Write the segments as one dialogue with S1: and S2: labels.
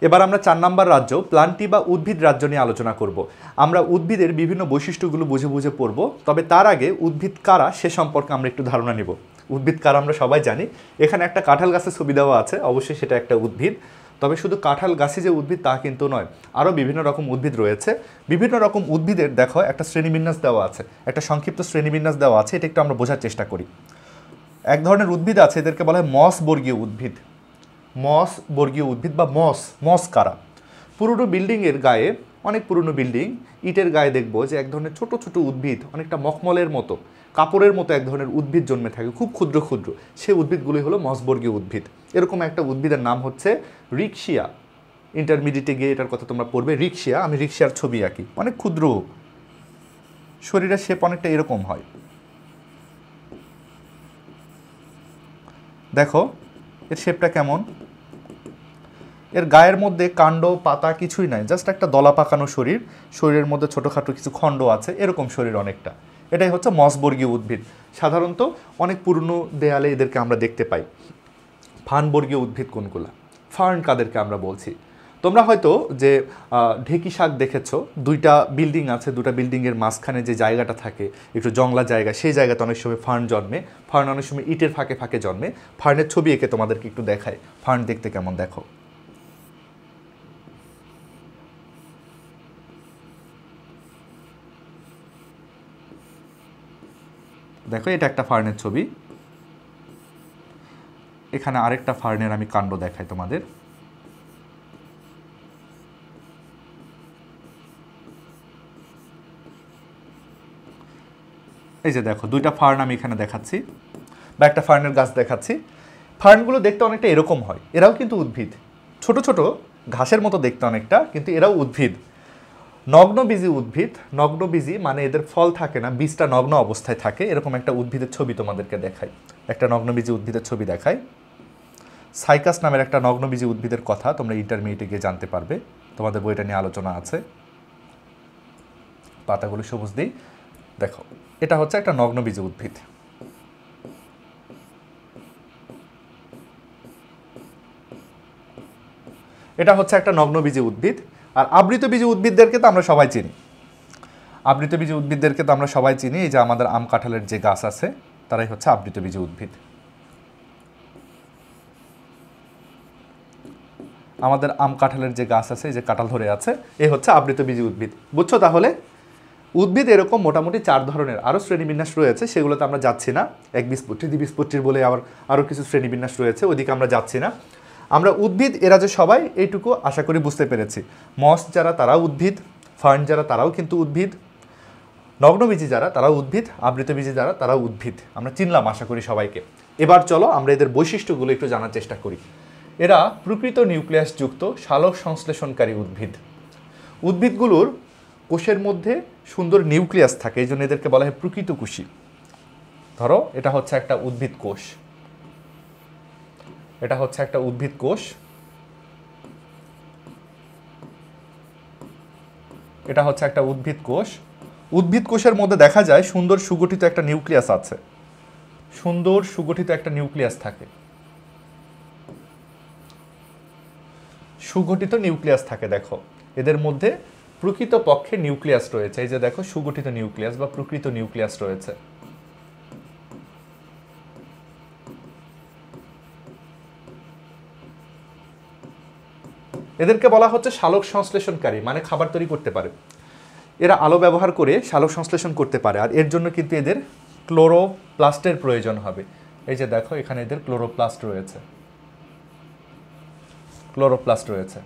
S1: এবার আমরা 4 নম্বর রাজ্য প্লান্টি বা উদ্ভিদ রাজ্য নিয়ে আলোচনা করব। আমরা উদ্ভিদের বিভিন্ন বৈশিষ্ট্যগুলো বুঝে বুঝে পড়ব, তবে তার আগে উদ্ভিদ কারা সে সম্পর্কে আমরা একটু ধারণা নিব। উদ্ভিদ কারা আমরা সবাই জানি। এখানে একটা কাঁঠাল গাছের ছবি দেওয়া আছে, অবশ্যই সেটা একটা উদ্ভিদ। তবে শুধু কাঁঠাল গাছে যে উদ্ভিদ তা কিন্তু নয়, আরও বিভিন্ন রকম উদ্ভিদ রয়েছে। বিভিন্ন রকম উদ্ভিদের দেখো একটা শ্রেণীবিন্যাস দেওয়া আছে, একটা সংক্ষিপ্ত শ্রেণীবিন্যাস দেওয়া আছে, এটা একটু আমরা বোঝার চেষ্টা করি। এক ধরনের উদ্ভিদ আছে, এদেরকে বলা হয় মস বর্গীয় উদ্ভিদ। মস বর্গীয় উদ্ভিদ বা মস কারা? পুরনো বিল্ডিংয়ের গায়ে, অনেক পুরনো বিল্ডিং, ইটের গায়ে দেখবো যে এক ধরনের ছোট ছোট উদ্ভিদ, অনেকটা মখমলের মতো, কাপড়ের মতো এক ধরনের উদ্ভিদ জন্মে থাকে, খুব ক্ষুদ্র ক্ষুদ্র। সেই উদ্ভিদগুলি হলো মসবর্গীয় উদ্ভিদ। এরকম একটা উদ্ভিদের নাম হচ্ছে রিকশিয়া। ইন্টারমিডিয়েটে গিয়ে এটার কথা তোমরা পড়বে, রিকশিয়া। আমি রিকশিয়ার ছবি আঁকি, অনেক ক্ষুদ্র, শরীরের শেপ অনেকটা এরকম হয়। দেখো এর শেপটা কেমন। এর গায়ের মধ্যে কাণ্ড পাতা কিছুই নাই, জাস্ট একটা দলা পাকানো শরীর, শরীরের মধ্যে ছোটোখাটো কিছু খণ্ড আছে, এরকম শরীর অনেকটা। এটাই হচ্ছে মসবর্গীয় উদ্ভিদ। সাধারণত অনেক পুরনো দেয়ালে এদেরকে আমরা দেখতে পাই। ফার্নবর্গীয় উদ্ভিদ কোনগুলা? ফার্ন কাদেরকে আমরা বলছি? তোমরা হয়তো যে ঢেকি শাক দেখেছো, দুইটা বিল্ডিং আছে, দুটা বিল্ডিংয়ের মাঝখানে যে জায়গাটা থাকে একটু জংলা জায়গা, সেই জায়গাতে অনেক সময় ফার্ন জন্মে। ফার্ন অনেক সময় ইটের ফাঁকে ফাঁকে জন্মে। ফার্নের ছবি এঁকে তোমাদেরকে একটু দেখায়, ফার্ন দেখতে কেমন দেখো। দেখো এটা একটা ফার্নের ছবি। এখানে আরেকটা ফার্নের আমি কাণ্ড দেখাই তোমাদের। এই যে দেখো দুইটা ফার্ন আমি এখানে দেখাচ্ছি, বা একটা ফার্নের গাছ দেখাচ্ছি। ফার্নগুলো দেখতে অনেকটা এরকম হয়, এরাও কিন্তু উদ্ভিদ, ছোট ছোট ঘাসের মতো দেখতে অনেকটা, কিন্তু এরাও উদ্ভিদ। নগ্নবীজি উদ্ভিদ। নগ্নবীজি মানে এদের ফল থাকে না, বীজটা নগ্ন অবস্থায় থাকে। এরকম একটা উদ্ভিদের ছবি তোমাদেরকে দেখাই, একটা নগ্নবীজি উদ্ভিদের ছবি দেখাই। সাইকাস নামের একটা নগ্নবীজি উদ্ভিদের কথা তোমরা ইন্টারমিডিয়েটে গিয়ে জানতে পারবে, তোমাদের বইটা নিয়ে আলোচনা আছে। পাতাগুলো সবুজ দিই। দেখো এটা হচ্ছে একটা নগ্নবীজি উদ্ভিদ। এটা হচ্ছে একটা নগ্নবীজি উদ্ভিদ। আর আবৃতবীজি উদ্ভিদদেরকে তো আমরা সবাই চিনি। আবৃতবীজি উদ্ভিদদেরকে তো আমরা সবাই চিনি। এই যে আমাদের আম কাঁঠালের যে গাছ আছে, তারাই হচ্ছে আবৃতবীজি উদ্ভিদ। আমাদের আম কাঁঠালের যে গাছ আছে, এই যে কাঁঠাল ধরে আছে, এই হচ্ছে আবৃতবীজি উদ্ভিদ। বুঝছো তাহলে? উদ্ভিদ এরকম মোটামুটি 4 ধরনের, আরও শ্রেণীবিন্যাস রয়েছে, সেগুলোতে আমরা যাচ্ছি না। একবীজপত্রী, দ্বিবীজপত্রীর বলে আরও কিছু শ্রেণীবিন্যাস রয়েছে, ওদিকে আমরা যাচ্ছি না। আমরা উদ্ভিদ এরা যে সবাই, এইটুকু আশা করি বুঝতে পেরেছি। মস যারা তারাও উদ্ভিদ, ফার্ন যারা তারাও কিন্তু উদ্ভিদ, নগ্নবীজি যারা তারাও উদ্ভিদ, আবৃতবীজি যারা তারাও উদ্ভিদ। আমরা চিনলাম আশা করি সবাইকে। এবার চলো আমরা এদের বৈশিষ্ট্যগুলো একটু জানার চেষ্টা করি। এরা প্রকৃত নিউক্লিয়াসযুক্ত সালোক সংশ্লেষণকারী উদ্ভিদ। উদ্ভিদগুলোর কোষের মধ্যে সুন্দর নিউক্লিয়াস থাকে, এই জন্য এদেরকে বলা হয় প্রকৃত কোষী। ধরো এটা হচ্ছে একটা উদ্ভিদ কোষ, এটা হচ্ছে একটা উদ্ভিদ কোষ, এটা হচ্ছে একটা উদ্ভিদ কোষ। উদ্ভিদ কোষের মধ্যে দেখা যায় সুন্দর সুগঠিত একটা নিউক্লিয়াস আছে, সুন্দর সুগঠিত একটা নিউক্লিয়াস থাকে, সুগঠিত নিউক্লিয়াস থাকে। দেখো এদের মধ্যে প্রকৃত পক্ষে নিউক্লিয়াস রয়েছে, এই যে দেখো সুগঠিত নিউক্লিয়াস বা প্রকৃত নিউক্লিয়াস রয়েছে। এদেরকে বলা হচ্ছে সালোক সংশ্লেষণকারী, মানে খাবার তৈরি করতে পারে। এরা আলো ব্যবহার করে সালোক সংশ্লেষণ করতে পারে, আর এর জন্য কিন্তু এদের ক্লোরোপ্লাস্টের প্রয়োজন হবে। এই যে দেখো এখানে এদের ক্লোরোপ্লাস্ট রয়েছে, ক্লোরোপ্লাস্ট রয়েছে।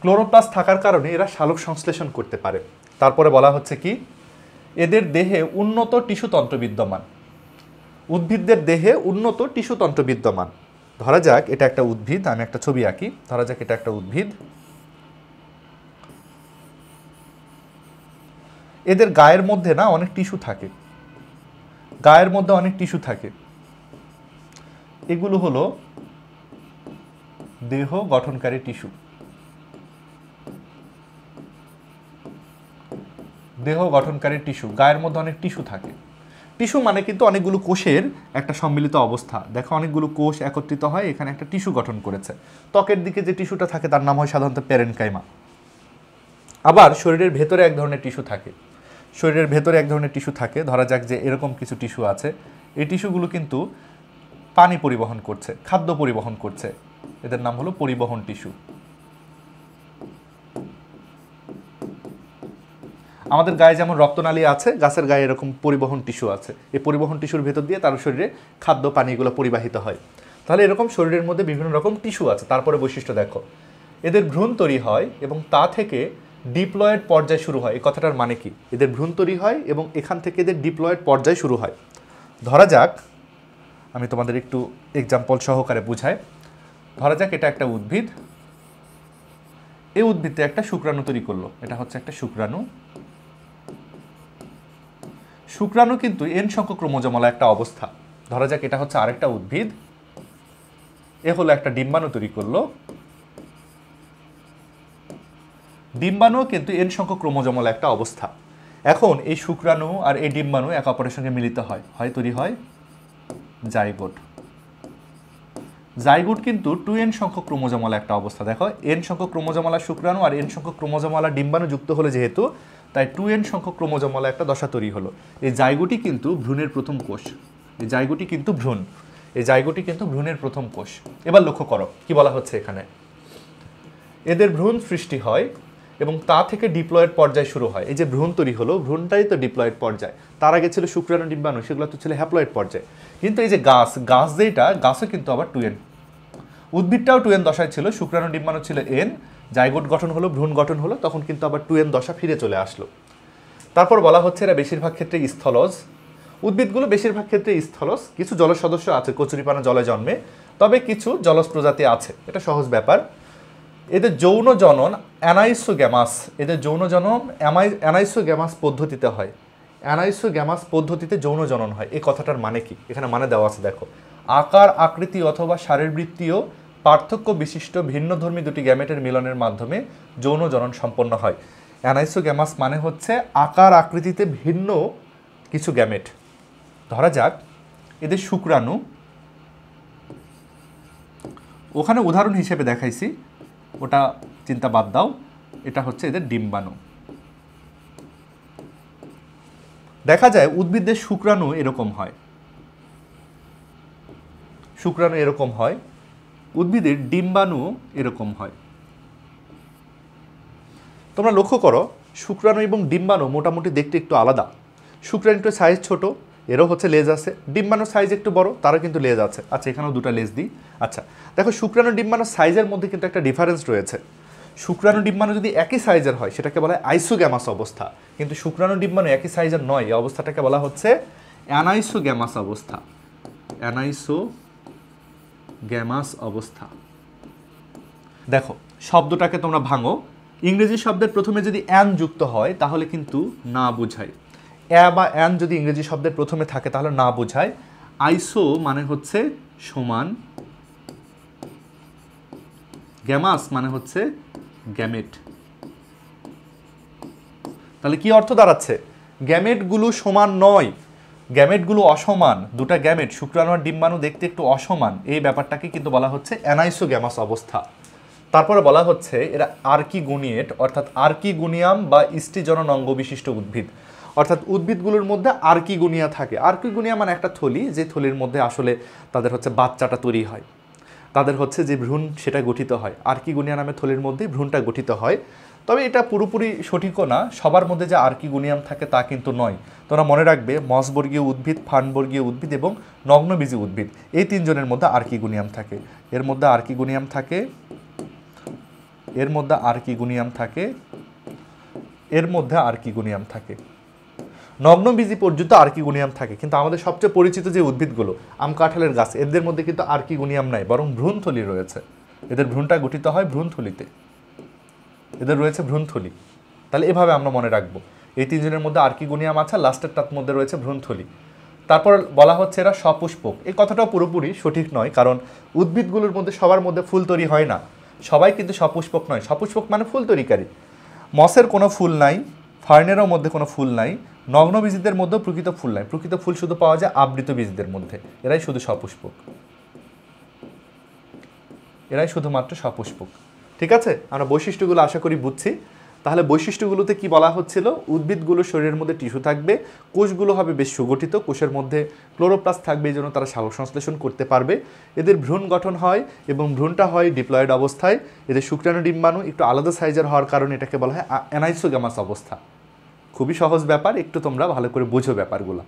S1: ক্লোরোপ্লাস্ট থাকার কারণে এরা সালোক সংশ্লেষণ করতে পারে। তারপরে বলা হচ্ছে কি, এদের দেহে উন্নত টিস্যুতন্ত্র বিদ্যমান। উদ্ভিদদের দেহে উন্নত টিস্যুতন্ত্র বিদ্যমান। ধরা যাক এটা একটা উদ্ভিদ, আমি একটা ছবি আঁকি। ধরা যাক এটা একটা উদ্ভিদ, এদের গায়ের মধ্যে না অনেক টিস্যু থাকে, গায়ের মধ্যে অনেক টিস্যু থাকে। এগুলো হলো দেহ গঠনকারী টিস্যু। দেহ গঠনকারী টিস্যু, গায়ের মধ্যে অনেক টিস্যু থাকে। টিস্যু মানে কিন্তু অনেকগুলো কোষের একটা সম্মিলিত অবস্থা। দেখো অনেকগুলো কোষ একত্রিত হয়, এখানে একটা টিস্যু গঠন করেছে। ত্বকের দিকে যে টিস্যুটা থাকে তার নাম হয় সাধারণত প্যারেনকাইমা। আবার শরীরের ভেতরে এক ধরনের টিস্যু থাকে, শরীরের ভেতরে এক ধরনের টিস্যু থাকে, ধরা যাক যে এরকম কিছু টিস্যু আছে। এই টিস্যুগুলো কিন্তু পানি পরিবহন করছে, খাদ্য পরিবহন করছে, এদের নাম হলো পরিবহন টিস্যু। আমাদের গায়ে যেমন রক্তনালী আছে, গাছের গায়ে এরকম পরিবহন টিস্যু আছে। এই পরিবহন টিস্যুর ভেতর দিয়ে তার শরীরে খাদ্য পানি এগুলো পরিবাহিত হয়। তাহলে এরকম শরীরের মধ্যে বিভিন্ন রকম টিস্যু আছে। তারপরে বৈশিষ্ট্য দেখো, এদের ভ্রূণ তৈরি হয় এবং তা থেকে ডিপ্লয়েড পর্যায় শুরু হয়। এই কথাটার মানে কি? এদের ভ্রূণ তৈরি হয় এবং এখান থেকে এদের ডিপ্লয়েড পর্যায় শুরু হয়। ধরা যাক, আমি তোমাদের একটু এক্সাম্পল সহকারে বুঝাই। ধরা যাক এটা একটা উদ্ভিদ, এই উদ্ভিদে একটা শুক্রাণু তৈরি করলো, এটা হচ্ছে একটা শুক্রাণু। শুক্রাণু কিন্তু এন সংখ্যক ক্রোমোজোমওয়ালা একটা অবস্থা। ধরা যাক এটা হচ্ছে আরেকটা উদ্ভিদ, এ হলো একটা ডিম্বাণু তৈরি করলো। ডিম্বাণু কিন্তু এন সংখ্যক ক্রোমোজোমওয়ালা একটা অবস্থা। এখন এই শুক্রাণু আর এই ডিম্বাণু একে অপরের সঙ্গে মিলিত হয়, তৈরি হয় জাইগোট। জাইগোট কিন্তু 2n সংখ্যক ক্রোমোজোমওয়ালা একটা অবস্থা। দেখো n সংখ্যক ক্রোমোজোমওয়ালা শুক্রাণু আর n সংখ্যক ক্রোমোজোমওয়ালা ডিম্বাণু যুক্ত হলে যেহেতু, তাই 2n সংখ্যক ক্রোমোজোমওয়ালা একটা দশা তৈরি হলো। এই জাইগোটই কিন্তু ভ্রূণের প্রথম কোষ। এই জাইগোটই কিন্তু ভ্রূণ, এই জাইগোটই কিন্তু ভ্রূণের প্রথম কোষ। এবার লক্ষ্য করো কি বলা হচ্ছে এখানে, এদের ভ্রূণ সৃষ্টি হয় এবং তা থেকে ডিপ্লয়েড পর্যায় শুরু হয়। এই যে ভ্রূণ তৈরি হলো, ভ্রূণটাই তো ডিপ্লয়েড পর্যায়। তার আগে ছিল শুক্রাণু ডিম্বাণু, সেগুলো তো ছিল হ্যাপ্লয়েড পর্যায়। কিন্তু এই যে গাছ যেটা, গাছও কিন্তু আবার 2n। উদ্ভিদটাও 2n দশায় ছিল, শুক্রাণু ডিম্বাণু ছিল n, জাইগোট গঠন হলো, ভ্রূণ গঠন হলো, তখন কিন্তু আবার 2n দশা ফিরে চলে আসলো। তারপর বলা হচ্ছে এরা বেশিরভাগ ক্ষেত্রে স্থলজ। উদ্ভিদগুলো বেশিরভাগ ক্ষেত্রে স্থলজ, কিছু জলজ সদস্য আছে, কচুরিপানা জলে জন্মে, তবে কিছু জলজ প্রজাতি আছে, এটা সহজ ব্যাপার। এদের যৌন জনন অ্যানাইসোগ্যামাস, এদের যৌন জনন অ্যানাইসোগ্যামাস পদ্ধতিতে হয়। অ্যানাইসোগ্যামাস পদ্ধতিতে যৌন জনন হয়। এই কথাটার মানে কি? এখানে মানে দেওয়া আছে দেখো, আকার আকৃতি অথবা শারীরবৃত্তীয় পার্থক্য বিশিষ্ট ভিন্নধর্মী দুটি গ্যামেটের মিলনের মাধ্যমে যৌন জনন সম্পন্ন হয়। অ্যানাইসোগ্যামাস মানে হচ্ছে আকার আকৃতিতে ভিন্ন কিছু গ্যামেট। ধরা যাক এদের শুক্রাণু, ওখানে উদাহরণ হিসেবে দেখাইছি, ওটা চিন্তা বাদ দাও, এটা হচ্ছে এদের ডিম্বাণু। দেখা যায় উদ্ভিদের শুক্রাণু এরকম হয়, শুক্রাণু এরকম হয়, উদ্ভিদের ডিম্বাণু এরকম হয়। তোমরা লক্ষ্য করো শুক্রাণু এবং ডিম্বাণু মোটামুটি দেখতে একটু আলাদা। শুক্রাণু একটু সাইজ ছোট, এরও হচ্ছে লেজ আছে। ডিম্বাণুর সাইজ একটু বড়, তারও কিন্তু লেজ আছে। আচ্ছা, এখানেও দুটো লেজ দিই। আচ্ছা দেখো, শুক্রাণু ডিম্বাণুর সাইজের মধ্যে কিন্তু একটা ডিফারেন্স রয়েছে। শুক্রাণু ডিম্বাণু যদি একই সাইজের হয় সেটাকে বলা হয় আইসোগ্যামাস অবস্থা, কিন্তু শুক্রাণু ডিম্বাণু একই সাইজের নয়, এই অবস্থাটাকে বলা হচ্ছে অ্যানাইসোগ্যামাস অবস্থা। অ্যানাইসোগ্যামাস অবস্থা। দেখো শব্দটাকে তোমরা ভাঙো, ইংরেজি শব্দের প্রথমে যদি অ্যান যুক্ত হয় তাহলে কিন্তু না বোঝায়। বা অ্যান যদি ইংরেজি শব্দের প্রথমে থাকে তাহলে না বোঝায়। আইসো মানে হচ্ছে সমান, গ্যামাস মানে হচ্ছে গ্যামেট। তাহলে কি অর্থ দাঁড়াচ্ছে? গ্যামেটগুলো সমান নয়, গ্যামেটগুলো অসমান। দুটা গ্যামেট শুক্রাণু আর ডিম্বাণু দেখতে একটু অসমান, এই ব্যাপারটাকে কিন্তু বলা হচ্ছে অ্যানাইসোগ্যামাস অবস্থা। তারপরে বলা হচ্ছে এরা আর্কিগোনিয়েট, অর্থাৎ আর্কিগোনিয়াম বা স্ত্রীজনন অঙ্গ বিশিষ্ট উদ্ভিদ। অর্থাৎ উদ্ভিদগুলোর মধ্যে আর্কিগোনিয়া থাকে। আর্কিগোনিয়া মানে একটা থলি, যে থলির মধ্যে আসলে তাদের হচ্ছে বাচ্চাটা তৈরি হয়, তাদের হচ্ছে যে ভ্রূণ সেটা গঠিত হয়। আর্কিগোনিয়া নামে থলির মধ্যেই ভ্রূণটা গঠিত হয়। তবে এটা পুরোপুরি সঠিকও না, সবার মধ্যে যে আর্কিগোনিয়াম থাকে তা কিন্তু নয়। তোমরা মনে রাখবে মসবর্গীয় উদ্ভিদ, ফার্নবর্গীয় উদ্ভিদ এবং নগ্নবীজী উদ্ভিদ, এই তিনজনের মধ্যে আর্কিগোনিয়াম থাকে। এর মধ্যে আর্কিগোনিয়াম থাকে, এর মধ্যে আর্কিগোনিয়াম থাকে, এর মধ্যে আর্কিগোনিয়াম থাকে। নগ্নবীজী পর্যন্ত আর্কিগোনিয়াম থাকে, কিন্তু আমাদের সবচেয়ে পরিচিত যে উদ্ভিদগুলো, আম কাঁঠালের গাছ, এদের মধ্যে কিন্তু আর্কিগোনিয়াম নাই, বরং ভ্রূণথলি রয়েছে। এদের ভ্রূণটা গঠিত হয় ভ্রূণথলিতে, এদের রয়েছে ভ্রূণথলি। তাহলে এভাবে আমরা মনে রাখবো, এই তিনজনের মধ্যে আর্কিগোনিয়াম আছে, লাস্টেরটার মধ্যে রয়েছে ভ্রূণথলি। তারপর বলা হচ্ছে এরা সপুষ্পক। এই কথাটাও পুরোপুরি সঠিক নয়, কারণ উদ্ভিদগুলোর মধ্যে সবার মধ্যে ফুল তৈরি হয় না, সবাই কিন্তু সপুষ্পক নয়। সপুষ্পক মানে ফুল তৈরিকারী। মসের কোনো ফুল নাই, ফার্নেরও মধ্যে কোনো ফুল নাই, নগ্নবীজিদের মধ্যেও প্রকৃত ফুল নাই, প্রকৃত ফুল শুধু পাওয়া যায় আবৃত বীজদের মধ্যে, এরাই শুধু সপুষ্পক, এরাই শুধুমাত্র সপুষ্পক। ঠিক আছে, আমরা বৈশিষ্ট্যগুলো আশা করি বুঝছি। তাহলে বৈশিষ্ট্যগুলোতে কি বলা হচ্ছিল, উদ্ভিদগুলো শরীরের মধ্যে টিস্যু থাকবে, কোষগুলো হবে বেশ সুগঠিত, কোষের মধ্যে ক্লোরোপ্লাস্ট থাকবে, এই জন্য তারা সালোক সংশ্লেষণ করতে পারবে, এদের ভ্রূণ গঠন হয় এবং ভ্রূণটা হয় ডিপ্লয়েড অবস্থায়, এদের শুক্রাণু ডিম্বাণু একটু আলাদা সাইজের হওয়ার কারণে এটাকে বলা হয় অ্যানাইসোগ্যামাস অবস্থা। খুবই সহজ ব্যাপার, একটু তোমরা ভালো করে বুঝো ব্যাপারগুলো।